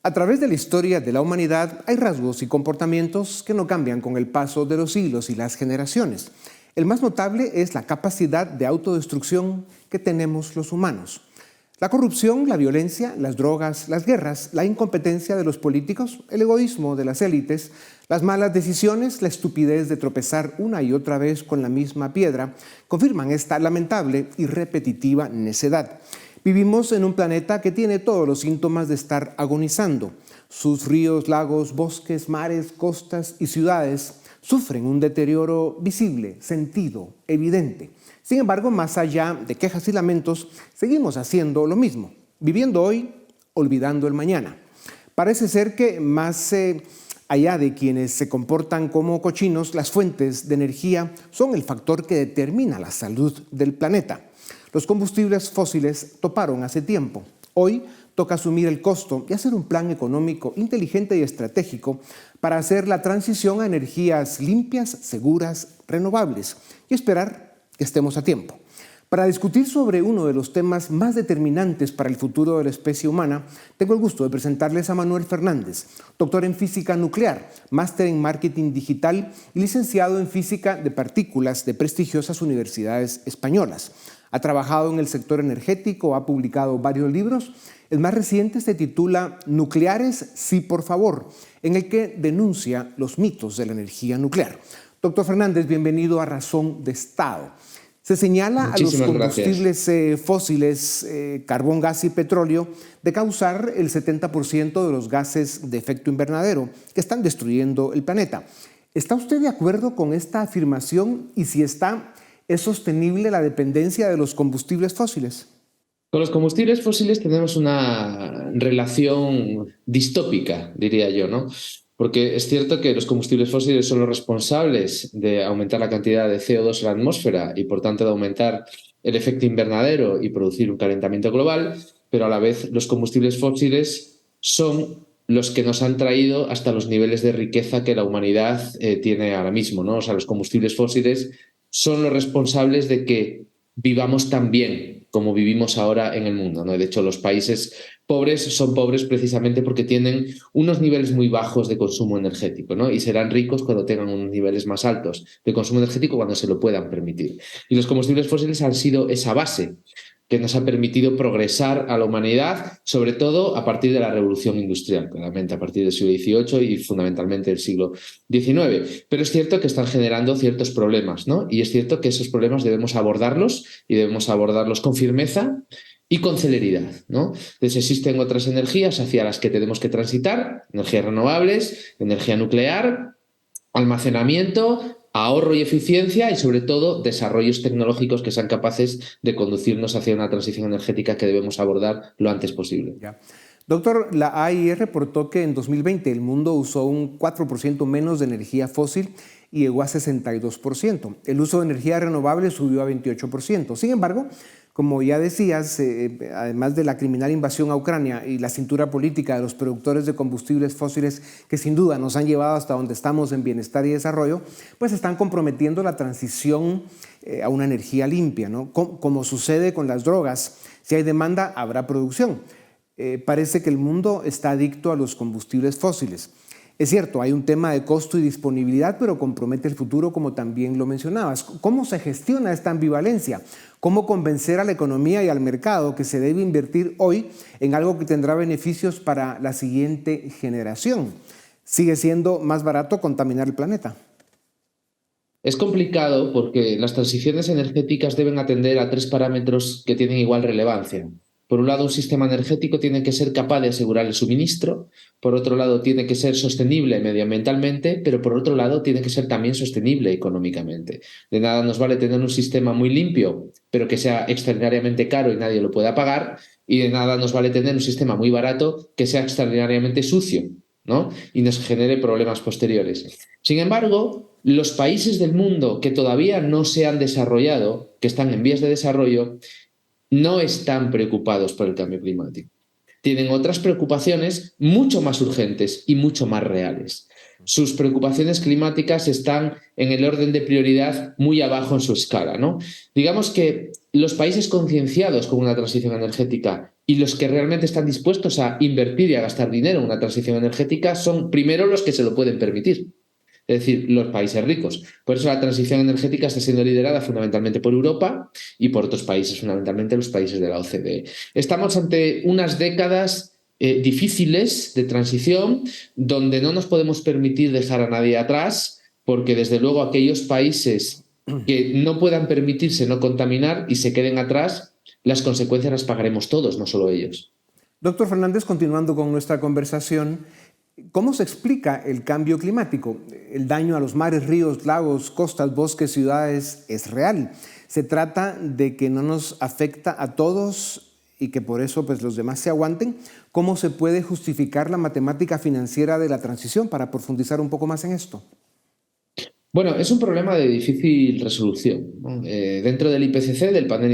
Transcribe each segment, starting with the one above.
A través de la historia de la humanidad hay rasgos y comportamientos que no cambian con el paso de los siglos y las generaciones. El más notable es la capacidad de autodestrucción que tenemos los humanos. La corrupción, la violencia, las drogas, las guerras, la incompetencia de los políticos, el egoísmo de las élites, las malas decisiones, la estupidez de tropezar una y otra vez con la misma piedra, confirman esta lamentable y repetitiva necedad. Vivimos en un planeta que tiene todos los síntomas de estar agonizando. Sus ríos, lagos, bosques, mares, costas y ciudades sufren un deterioro visible, sentido, evidente. Sin embargo, más allá de quejas y lamentos, seguimos haciendo lo mismo, viviendo hoy, olvidando el mañana. Parece ser que más allá de quienes se comportan como cochinos, las fuentes de energía son el factor que determina la salud del planeta. Los combustibles fósiles toparon hace tiempo. Hoy toca asumir el costo y hacer un plan económico inteligente y estratégico para hacer la transición a energías limpias, seguras, renovables y esperar que estemos a tiempo. Para discutir sobre uno de los temas más determinantes para el futuro de la especie humana, tengo el gusto de presentarles a Manuel Fernández, doctor en física nuclear, máster en marketing digital y licenciado en física de partículas de prestigiosas universidades españolas. Ha trabajado en el sector energético, ha publicado varios libros. El más reciente se titula Nucleares, sí por favor, en el que denuncia los mitos de la energía nuclear. Doctor Fernández, bienvenido a Razón de Estado. Se señala a los combustibles fósiles, carbón, gas y petróleo, de causar el 70% de los gases de efecto invernadero que están destruyendo el planeta. ¿Está usted de acuerdo con esta afirmación? Y si está, ¿es sostenible la dependencia de los combustibles fósiles? Con los combustibles fósiles tenemos una relación distópica, diría yo, ¿no? Porque es cierto que los combustibles fósiles son los responsables de aumentar la cantidad de CO2 en la atmósfera y, por tanto, de aumentar el efecto invernadero y producir un calentamiento global, pero a la vez los combustibles fósiles son los que nos han traído hasta los niveles de riqueza que la humanidad tiene ahora mismo, ¿no? O sea, los combustibles fósiles son los responsables de que vivamos tan bien como vivimos ahora en el mundo, ¿no? De hecho, los países pobres son pobres precisamente porque tienen unos niveles muy bajos de consumo energético, ¿no? Y serán ricos cuando tengan unos niveles más altos de consumo energético cuando se lo puedan permitir. Y los combustibles fósiles han sido esa base que nos ha permitido progresar a la humanidad, sobre todo a partir de la revolución industrial, claramente a partir del siglo XVIII y fundamentalmente del siglo XIX. Pero es cierto que están generando ciertos problemas, ¿no? Y es cierto que esos problemas debemos abordarlos y debemos abordarlos con firmeza y con celeridad, ¿no? Entonces existen otras energías hacia las que tenemos que transitar, energías renovables, energía nuclear, almacenamiento, ahorro y eficiencia y, sobre todo, desarrollos tecnológicos que sean capaces de conducirnos hacia una transición energética que debemos abordar lo antes posible. Ya. Doctor, la AIE reportó que en 2020 el mundo usó un 4% menos de energía fósil y llegó a 62%. El uso de energía renovable subió a 28%. Sin embargo, como ya decías, además de la criminal invasión a Ucrania y la cintura política de los productores de combustibles fósiles que sin duda nos han llevado hasta donde estamos en bienestar y desarrollo, pues están comprometiendo la transición a una energía limpia, ¿no? Como sucede con las drogas, si hay demanda, habrá producción. Parece que el mundo está adicto a los combustibles fósiles. Es cierto, hay un tema de costo y disponibilidad, pero compromete el futuro, como también lo mencionabas. ¿Cómo se gestiona esta ambivalencia? ¿Cómo convencer a la economía y al mercado que se debe invertir hoy en algo que tendrá beneficios para la siguiente generación? ¿Sigue siendo más barato contaminar el planeta? Es complicado porque las transiciones energéticas deben atender a tres parámetros que tienen igual relevancia. Por un lado, un sistema energético tiene que ser capaz de asegurar el suministro, por otro lado, tiene que ser sostenible medioambientalmente, pero por otro lado, tiene que ser también sostenible económicamente. De nada nos vale tener un sistema muy limpio, pero que sea extraordinariamente caro y nadie lo pueda pagar, y de nada nos vale tener un sistema muy barato que sea extraordinariamente sucio, ¿no? Y nos genere problemas posteriores. Sin embargo, los países del mundo que todavía no se han desarrollado, que están en vías de desarrollo, no están preocupados por el cambio climático. Tienen otras preocupaciones mucho más urgentes y mucho más reales. Sus preocupaciones climáticas están en el orden de prioridad muy abajo en su escala, ¿no? Digamos que los países concienciados con una transición energética y los que realmente están dispuestos a invertir y a gastar dinero en una transición energética son primero los que se lo pueden permitir, es decir, los países ricos. Por eso la transición energética está siendo liderada fundamentalmente por Europa y por otros países, fundamentalmente los países de la OCDE. Estamos ante unas décadas difíciles de transición donde no nos podemos permitir dejar a nadie atrás, porque desde luego aquellos países que no puedan permitirse no contaminar y se queden atrás, las consecuencias las pagaremos todos, no solo ellos. Doctor Fernández, continuando con nuestra conversación, ¿cómo se explica el cambio climático? El daño a los mares, ríos, lagos, costas, bosques, ciudades es real. Se trata de que no nos afecta a todos y que por eso pues, los demás se aguanten. ¿Cómo se puede justificar la matemática financiera de la transición para profundizar un poco más en esto? Bueno, es un problema de difícil resolución, ¿no? Dentro del IPCC, del Panel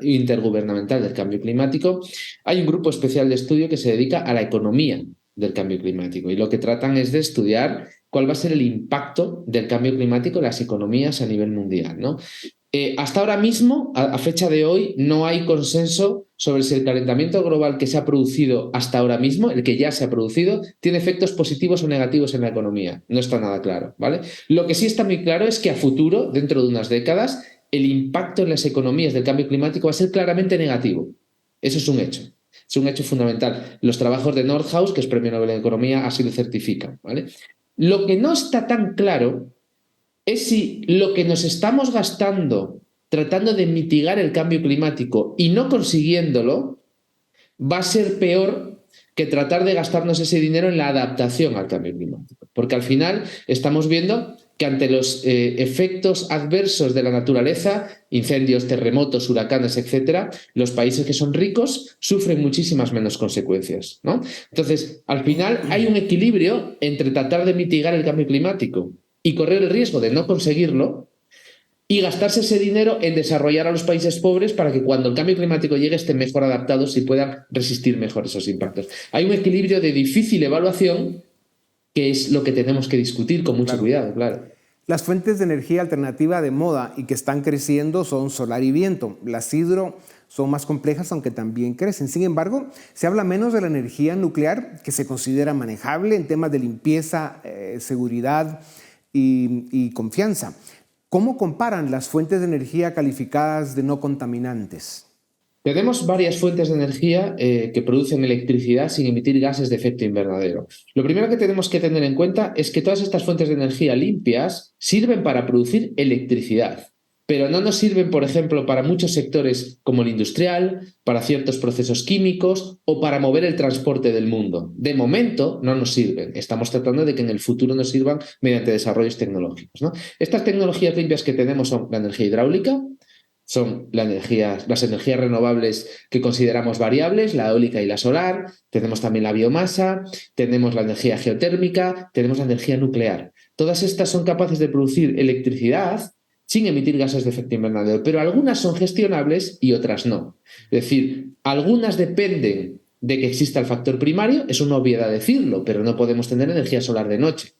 Intergubernamental del Cambio Climático, hay un grupo especial de estudio que se dedica a la economía del cambio climático y lo que tratan es de estudiar cuál va a ser el impacto del cambio climático en las economías a nivel mundial, ¿no? Hasta ahora mismo, a fecha de hoy, no hay consenso sobre si el calentamiento global que se ha producido hasta ahora mismo, el que ya se ha producido, tiene efectos positivos o negativos en la economía. No está nada claro, ¿vale? Lo que sí está muy claro es que a futuro, dentro de unas décadas, el impacto en las economías del cambio climático va a ser claramente negativo. Eso es un hecho. Es un hecho fundamental. Los trabajos de Nordhaus, que es Premio Nobel de Economía, así lo certifican, ¿vale? Lo que no está tan claro es si lo que nos estamos gastando tratando de mitigar el cambio climático y no consiguiéndolo va a ser peor que tratar de gastarnos ese dinero en la adaptación al cambio climático. Porque al final estamos viendo que ante los efectos adversos de la naturaleza, incendios, terremotos, huracanes, etcétera, los países que son ricos sufren muchísimas menos consecuencias, ¿no? Entonces, al final hay un equilibrio entre tratar de mitigar el cambio climático y correr el riesgo de no conseguirlo y gastarse ese dinero en desarrollar a los países pobres para que cuando el cambio climático llegue estén mejor adaptados y puedan resistir mejor esos impactos. Hay un equilibrio de difícil evaluación que es lo que tenemos que discutir con mucho cuidado, claro. Las fuentes de energía alternativa de moda y que están creciendo son solar y viento. Las hidro son más complejas, aunque también crecen. Sin embargo, se habla menos de la energía nuclear, que se considera manejable en temas de limpieza, seguridad y confianza. ¿Cómo comparan las fuentes de energía calificadas de no contaminantes? Tenemos varias fuentes de energía que producen electricidad sin emitir gases de efecto invernadero. Lo primero que tenemos que tener en cuenta es que todas estas fuentes de energía limpias sirven para producir electricidad, pero no nos sirven, por ejemplo, para muchos sectores como el industrial, para ciertos procesos químicos o para mover el transporte del mundo. De momento no nos sirven. Estamos tratando de que en el futuro nos sirvan mediante desarrollos tecnológicos, ¿no? Estas tecnologías limpias que tenemos son la energía hidráulica, son las energías renovables que consideramos variables, la eólica y la solar, tenemos también la biomasa, tenemos la energía geotérmica, tenemos la energía nuclear. Todas estas son capaces de producir electricidad sin emitir gases de efecto invernadero, pero algunas son gestionables y otras no. Es decir, algunas dependen de que exista el factor primario, es una obviedad decirlo, pero no podemos tener energía solar de noche.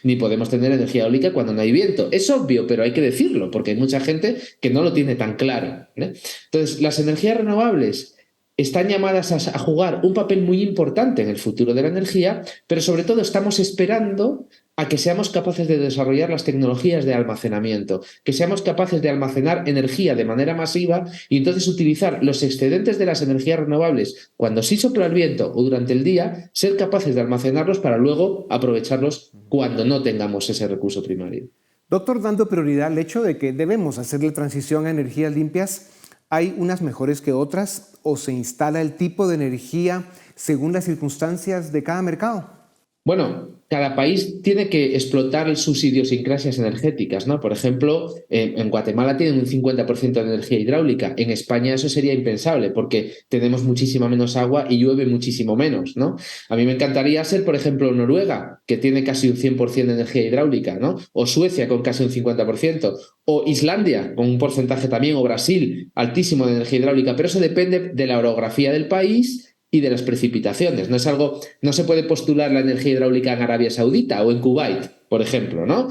Ni podemos tener energía eólica cuando no hay viento. Es obvio, pero hay que decirlo, porque hay mucha gente que no lo tiene tan claro, ¿eh? Entonces, las energías renovables están llamadas a jugar un papel muy importante en el futuro de la energía, pero sobre todo estamos esperando a que seamos capaces de desarrollar las tecnologías de almacenamiento, que seamos capaces de almacenar energía de manera masiva y entonces utilizar los excedentes de las energías renovables cuando sí sopla el viento o durante el día, ser capaces de almacenarlos para luego aprovecharlos cuando no tengamos ese recurso primario. Doctor, dando prioridad al hecho de que debemos hacer la transición a energías limpias, ¿hay unas mejores que otras o se instala el tipo de energía según las circunstancias de cada mercado? Bueno, cada país tiene que explotar sus idiosincrasias energéticas, ¿no? Por ejemplo, en Guatemala tienen un 50% de energía hidráulica. En España eso sería impensable porque tenemos muchísima menos agua y llueve muchísimo menos, ¿no? A mí me encantaría ser, por ejemplo, Noruega, que tiene casi un 100% de energía hidráulica, ¿no? O Suecia con casi un 50%, o Islandia con un porcentaje también, o Brasil altísimo de energía hidráulica, pero eso depende de la orografía del país y de las precipitaciones. No es algo, no se puede postular la energía hidráulica en Arabia Saudita o en Kuwait, por ejemplo, ¿no?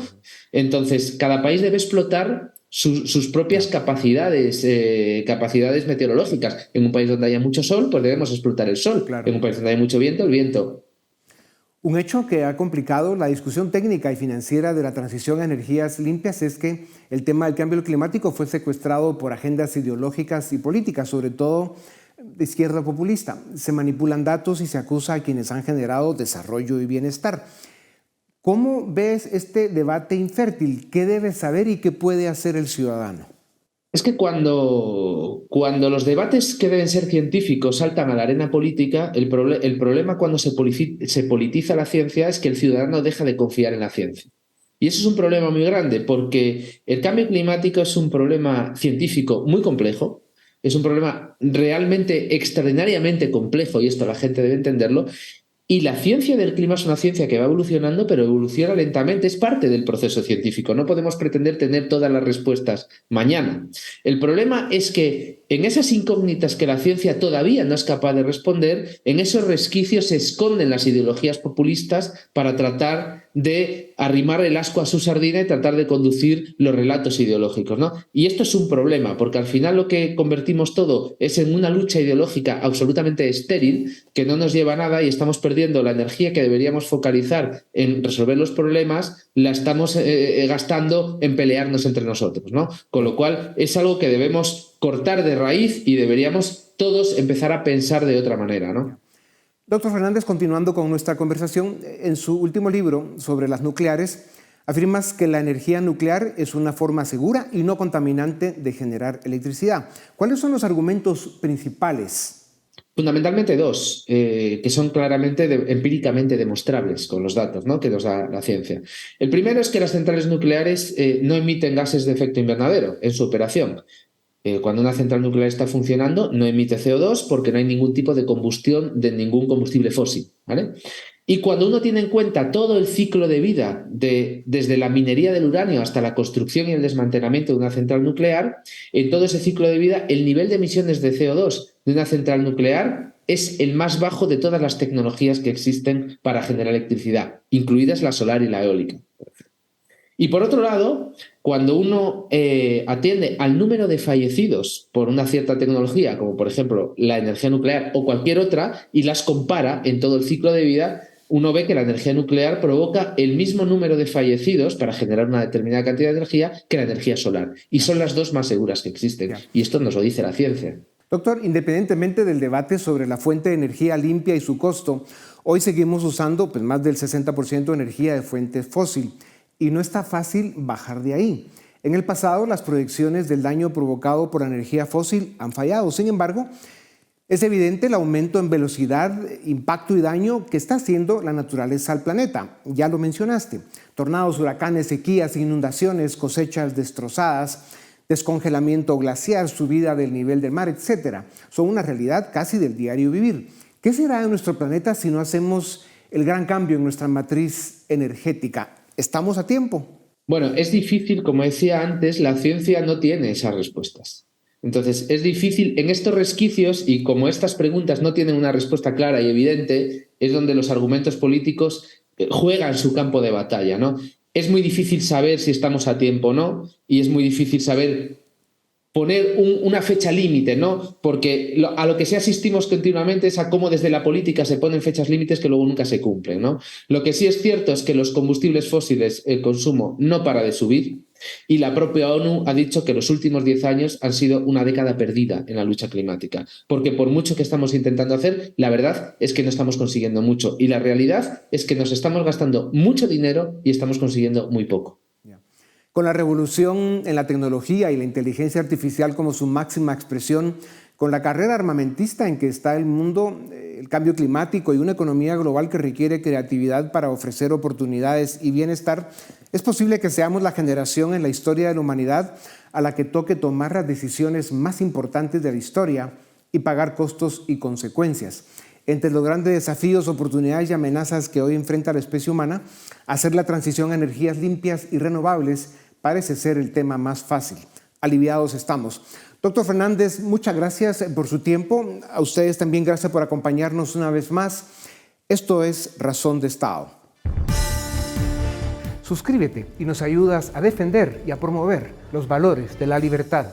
Entonces, cada país debe explotar sus propias capacidades meteorológicas. En un país donde haya mucho sol, pues debemos explotar el sol. Claro. En un país donde haya mucho viento, el viento. Un hecho que ha complicado la discusión técnica y financiera de la transición a energías limpias es que el tema del cambio climático fue secuestrado por agendas ideológicas y políticas, sobre todo de izquierda populista. Se manipulan datos y se acusa a quienes han generado desarrollo y bienestar. ¿Cómo ves este debate infértil? ¿Qué debe saber y qué puede hacer el ciudadano? Es que cuando los debates que deben ser científicos saltan a la arena política, el problema cuando se politiza la ciencia es que el ciudadano deja de confiar en la ciencia. Y eso es un problema muy grande, porque el cambio climático es un problema científico muy complejo, es un problema realmente extraordinariamente complejo, y esto la gente debe entenderlo. Y la ciencia del clima es una ciencia que va evolucionando, pero evoluciona lentamente, es parte del proceso científico. No podemos pretender tener todas las respuestas mañana. El problema es que en esas incógnitas que la ciencia todavía no es capaz de responder, en esos resquicios se esconden las ideologías populistas para tratar de arrimar el ascua a su sardina y tratar de conducir los relatos ideológicos, ¿no? Y esto es un problema, porque al final lo que convertimos todo es en una lucha ideológica absolutamente estéril, que no nos lleva a nada, y estamos perdiendo la energía que deberíamos focalizar en resolver los problemas, la estamos gastando en pelearnos entre nosotros, ¿no? Con lo cual es algo que debemos cortar de raíz y deberíamos todos empezar a pensar de otra manera, ¿no? Doctor Fernández, continuando con nuestra conversación, en su último libro sobre las nucleares, afirmas que la energía nuclear es una forma segura y no contaminante de generar electricidad. ¿Cuáles son los argumentos principales? Fundamentalmente dos, que son claramente empíricamente demostrables con los datos, ¿no?, que nos da la ciencia. El primero es que las centrales nucleares no emiten gases de efecto invernadero en su operación. Cuando una central nuclear está funcionando, no emite CO2 porque no hay ningún tipo de combustión de ningún combustible fósil, ¿vale? Y cuando uno tiene en cuenta todo el ciclo de vida, desde la minería del uranio hasta la construcción y el desmantelamiento de una central nuclear, en todo ese ciclo de vida, el nivel de emisiones de CO2 de una central nuclear es el más bajo de todas las tecnologías que existen para generar electricidad, incluidas la solar y la eólica. Y por otro lado, cuando uno atiende al número de fallecidos por una cierta tecnología, como por ejemplo la energía nuclear o cualquier otra, y las compara en todo el ciclo de vida, uno ve que la energía nuclear provoca el mismo número de fallecidos para generar una determinada cantidad de energía que la energía solar. Y son las dos más seguras que existen. Y esto nos lo dice la ciencia. Doctor, independientemente del debate sobre la fuente de energía limpia y su costo, hoy seguimos usando más del 60% de energía de fuente fósil. Y no está fácil bajar de ahí. En el pasado, las proyecciones del daño provocado por la energía fósil han fallado. Sin embargo, es evidente el aumento en velocidad, impacto y daño que está haciendo la naturaleza al planeta. Ya lo mencionaste. Tornados, huracanes, sequías, inundaciones, cosechas destrozadas, descongelamiento glaciar, subida del nivel del mar, etc. Son una realidad casi del diario vivir. ¿Qué será de nuestro planeta si no hacemos el gran cambio en nuestra matriz energética? ¿Estamos a tiempo? Bueno, es difícil, como decía antes, la ciencia no tiene esas respuestas. Entonces, es difícil en estos resquicios, y como estas preguntas no tienen una respuesta clara y evidente, es donde los argumentos políticos juegan su campo de batalla, ¿no? Es muy difícil saber si estamos a tiempo o no, y es muy difícil saber poner una fecha límite, ¿no? Porque a lo que sí asistimos continuamente es a cómo desde la política se ponen fechas límites que luego nunca se cumplen, ¿no? Lo que sí es cierto es que los combustibles fósiles, el consumo no para de subir, y la propia ONU ha dicho que los últimos 10 años han sido una década perdida en la lucha climática, porque por mucho que estamos intentando hacer, la verdad es que no estamos consiguiendo mucho, y la realidad es que nos estamos gastando mucho dinero y estamos consiguiendo muy poco. Con la revolución en la tecnología y la inteligencia artificial como su máxima expresión, con la carrera armamentista en que está el mundo, el cambio climático y una economía global que requiere creatividad para ofrecer oportunidades y bienestar, es posible que seamos la generación en la historia de la humanidad a la que toque tomar las decisiones más importantes de la historia y pagar costos y consecuencias. Entre los grandes desafíos, oportunidades y amenazas que hoy enfrenta la especie humana, hacer la transición a energías limpias y renovables parece ser el tema más fácil. Aliviados estamos. Doctor Fernández, muchas gracias por su tiempo. A ustedes también gracias por acompañarnos una vez más. Esto es Razón de Estado. Suscríbete y nos ayudas a defender y a promover los valores de la libertad.